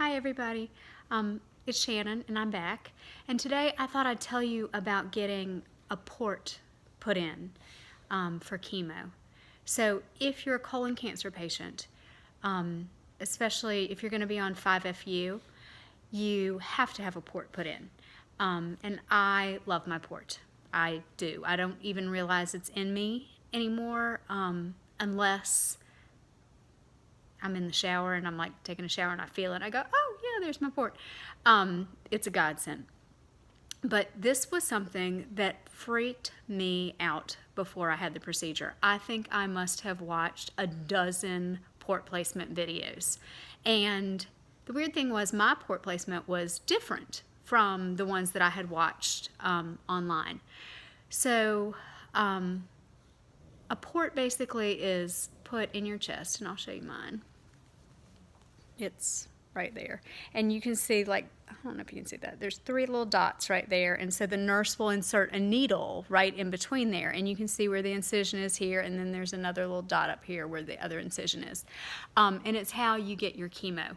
Hi everybody, it's Shannon and I'm back, and today I thought I'd tell you about getting a port put in for chemo. So if you're a colon cancer patient, especially if you're going to be on 5FU, you have to have a port put in. And I love my port. I do. I don't even realize it's in me anymore unless I'm in the shower and I'm like taking a shower and I feel it. I go, oh yeah, there's my port. It's a godsend. But this was something that freaked me out before I had the procedure. I think I must have watched a dozen port placement videos. And the weird thing was my port placement was different from the ones that I had watched online. So a port basically is put in your chest, and I'll show you mine. It's right there. And you can see, like, I don't know if you can see that. There's 3 little dots right there. And so the nurse will insert a needle right in between there. And you can see where the incision is here. And then there's another little dot up here where the other incision is. And it's how you get your chemo.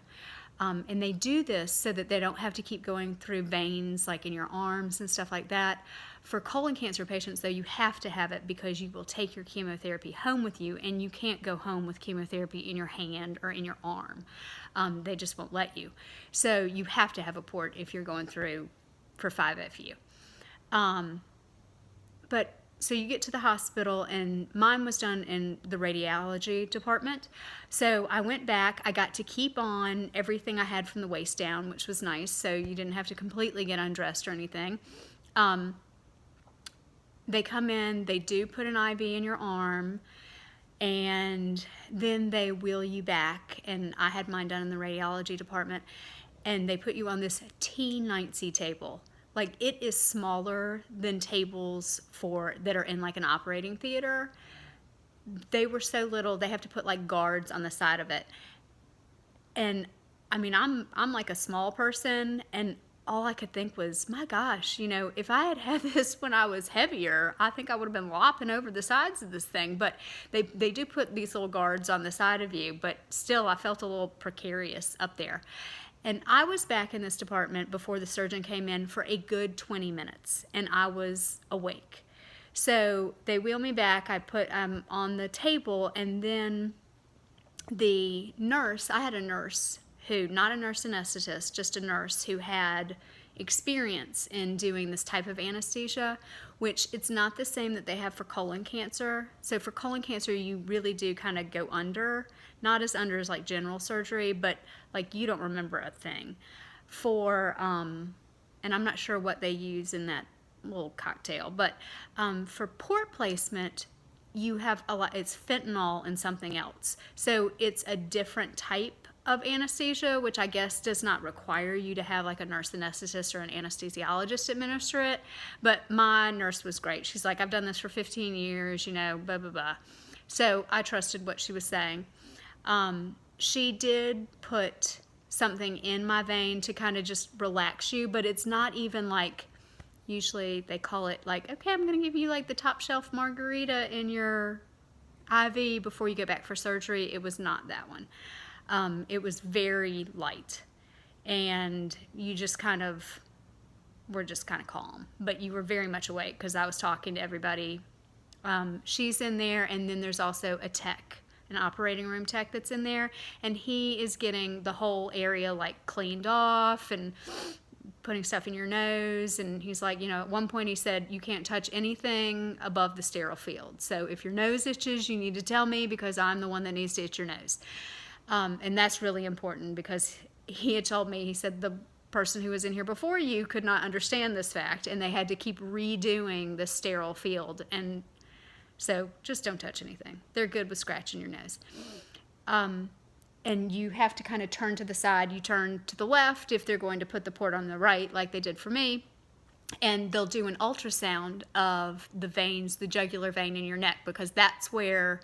And they do this so that they don't have to keep going through veins like in your arms and stuff like that. For colon cancer patients, though, you have to have it because you will take your chemotherapy home with you, and you can't go home with chemotherapy in your hand or in your arm. They just won't let you. So you have to have a port if you're going through for 5FU. So you get to the hospital, and mine was done in the radiology department. So I went back. I got to keep on everything I had from the waist down, which was nice. So you didn't have to completely get undressed or anything. They come in, they do put an IV in your arm, and then they wheel you back. And I had mine done in the radiology department, and they put you on this T90 table. Like, it is smaller than tables that are in like an operating theater. They were so little, they have to put like guards on the side of it. And I mean, I'm like a small person, and all I could think was, my gosh, if I had had this when I was heavier, I think I would have been lopping over the sides of this thing. But they do put these little guards on the side of you, but still I felt a little precarious up there. And I was back in this department before the surgeon came in for a good 20 minutes, and I was awake. So they wheel me back, I put on the table, and then the nurse, I had a nurse who, not a nurse anesthetist, just a nurse who had experience in doing this type of anesthesia, which it's not the same that they have for colon cancer. So for colon cancer, you really do kind of go under, not as under as like general surgery, but like you don't remember a thing. And I'm not sure what they use in that little cocktail, but for port placement, you have it's fentanyl and something else. So it's a different type of anesthesia, which I guess does not require you to have like a nurse anesthetist or an anesthesiologist administer it. But my nurse was great. She's like, I've done this for 15 years, blah, blah, blah. So I trusted what she was saying. She did put something in my vein to kind of just relax you, but it's not even like, usually they call it like, okay, I'm going to give you like the top shelf margarita in your IV before you go back for surgery. It was not that one. It was very light, and you just were just kind of calm, but you were very much awake because I was talking to everybody. She's in there, and then there's also a tech, an operating room tech that's in there, and he is getting the whole area like cleaned off and putting stuff in your nose. And he's like, at one point he said, you can't touch anything above the sterile field. So if your nose itches, you need to tell me because I'm the one that needs to itch your nose. And that's really important because he had told me, he said, the person who was in here before you could not understand this fact, and they had to keep redoing the sterile field. And so just don't touch anything. They're good with scratching your nose. And you have to kind of turn to the side. You turn to the left if they're going to put the port on the right, like they did for me. And they'll do an ultrasound of the veins, the jugular vein in your neck, because that's where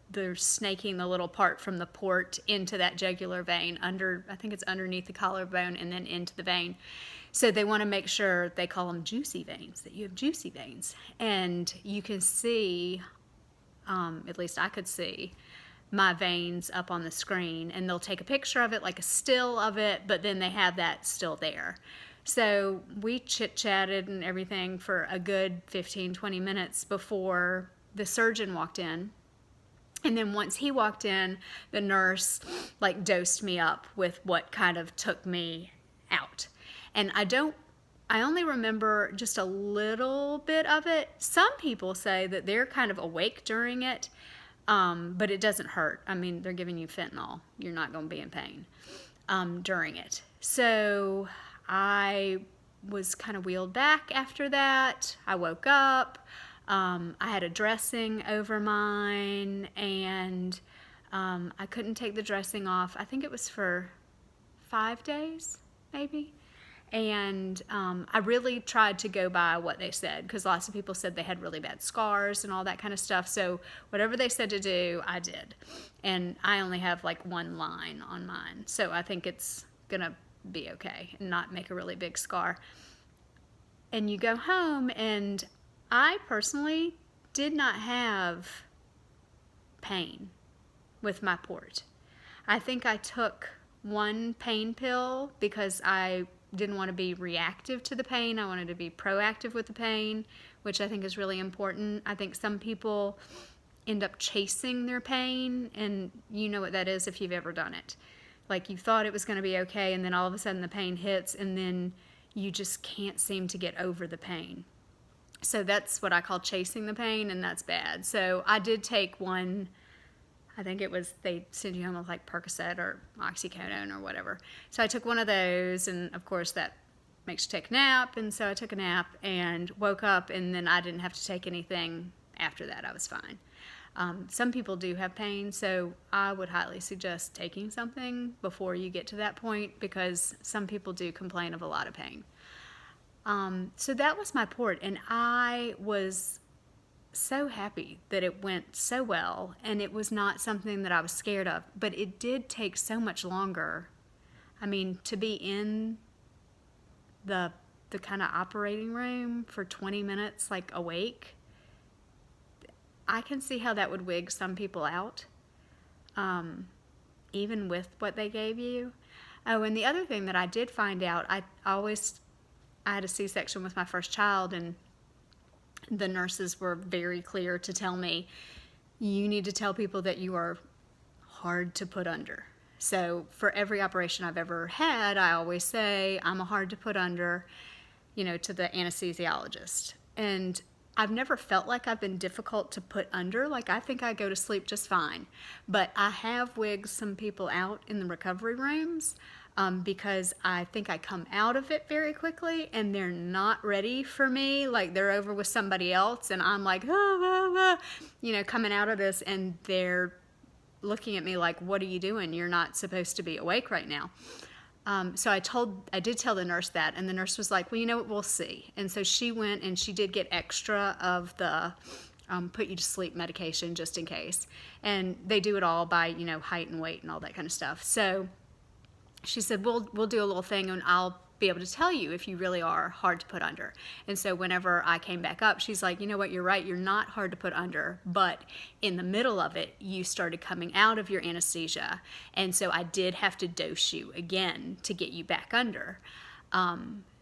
they're snaking the little part from the port into that jugular vein I think it's underneath the collarbone and then into the vein. So they want to make sure, they call them juicy veins, that you have juicy veins. And you can see, at least I could see, my veins up on the screen, and they'll take a picture of it, like a still of it, but then they have that still there. So we chit-chatted and everything for a good 15-20 minutes before the surgeon walked in. And then once he walked in, the nurse like dosed me up with what kind of took me out. And I only remember just a little bit of it. Some people say that they're kind of awake during it, but it doesn't hurt. I mean, they're giving you fentanyl. You're not going to be in pain during it. So I was kind of wheeled back after that. I woke up. I had a dressing over mine, and I couldn't take the dressing off. I think it was for 5 days, maybe. And I really tried to go by what they said, because lots of people said they had really bad scars and all that kind of stuff. So whatever they said to do, I did. And I only have like one line on mine. So I think it's going to be okay and not make a really big scar. And you go home, and I personally did not have pain with my port. I think I took one pain pill because I didn't want to be reactive to the pain. I wanted to be proactive with the pain, which I think is really important. I think some people end up chasing their pain, and you know what that is if you've ever done it. Like, you thought it was going to be okay, and then all of a sudden the pain hits, and then you just can't seem to get over the pain. So that's what I call chasing the pain, and that's bad. So I did take one. I think it was, they send you home with like Percocet or oxycodone or whatever. So I took one of those, and of course that makes you take a nap. And so I took a nap and woke up, and then I didn't have to take anything after that. I was fine. Some people do have pain, so I would highly suggest taking something before you get to that point, because some people do complain of a lot of pain. So that was my port, and I was so happy that it went so well, and it was not something that I was scared of, but it did take so much longer. I mean, to be in the kind of operating room for 20 minutes, like awake, I can see how that would wig some people out, even with what they gave you. Oh, and the other thing that I did find out, I had a C-section with my first child, and the nurses were very clear to tell me, you need to tell people that you are hard to put under. So for every operation I've ever had, I always say I'm a hard to put under, to the anesthesiologist. And I've never felt like I've been difficult to put under. Like, I think I go to sleep just fine. But I have wigged some people out in the recovery rooms, because I think I come out of it very quickly, and they're not ready for me. Like, they're over with somebody else, and I'm like, coming out of this, and they're looking at me like, what are you doing? You're not supposed to be awake right now. So I did tell the nurse that, and the nurse was like, well, you know what, we'll see. And so she went, and she did get extra of the put you to sleep medication just in case. And they do it all by, height and weight and all that kind of stuff. So she said, we'll do a little thing, and I'll be able to tell you if you really are hard to put under. And so whenever I came back up, she's like, you know what, you're right, you're not hard to put under, but in the middle of it, you started coming out of your anesthesia, and so I did have to dose you again to get you back under.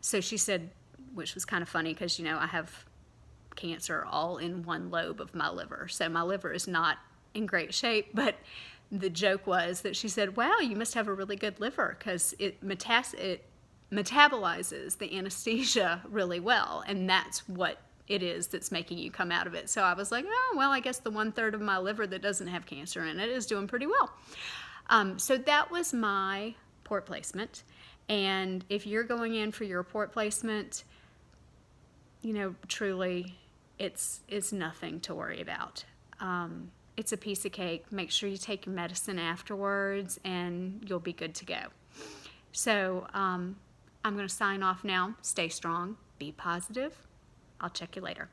So she said, which was kind of funny, because, I have cancer all in one lobe of my liver, so my liver is not in great shape, but the joke was that she said, wow, you must have a really good liver, because it metabolizes the anesthesia really well, and that's what it is that's making you come out of it. So I was like, oh, well, I guess the 1/3 of my liver that doesn't have cancer in it is doing pretty well. So that was my port placement. And if you're going in for your port placement, truly, it's nothing to worry about. It's a piece of cake. Make sure you take your medicine afterwards, and you'll be good to go. So I'm going to sign off now. Stay strong. Be positive. I'll check you later.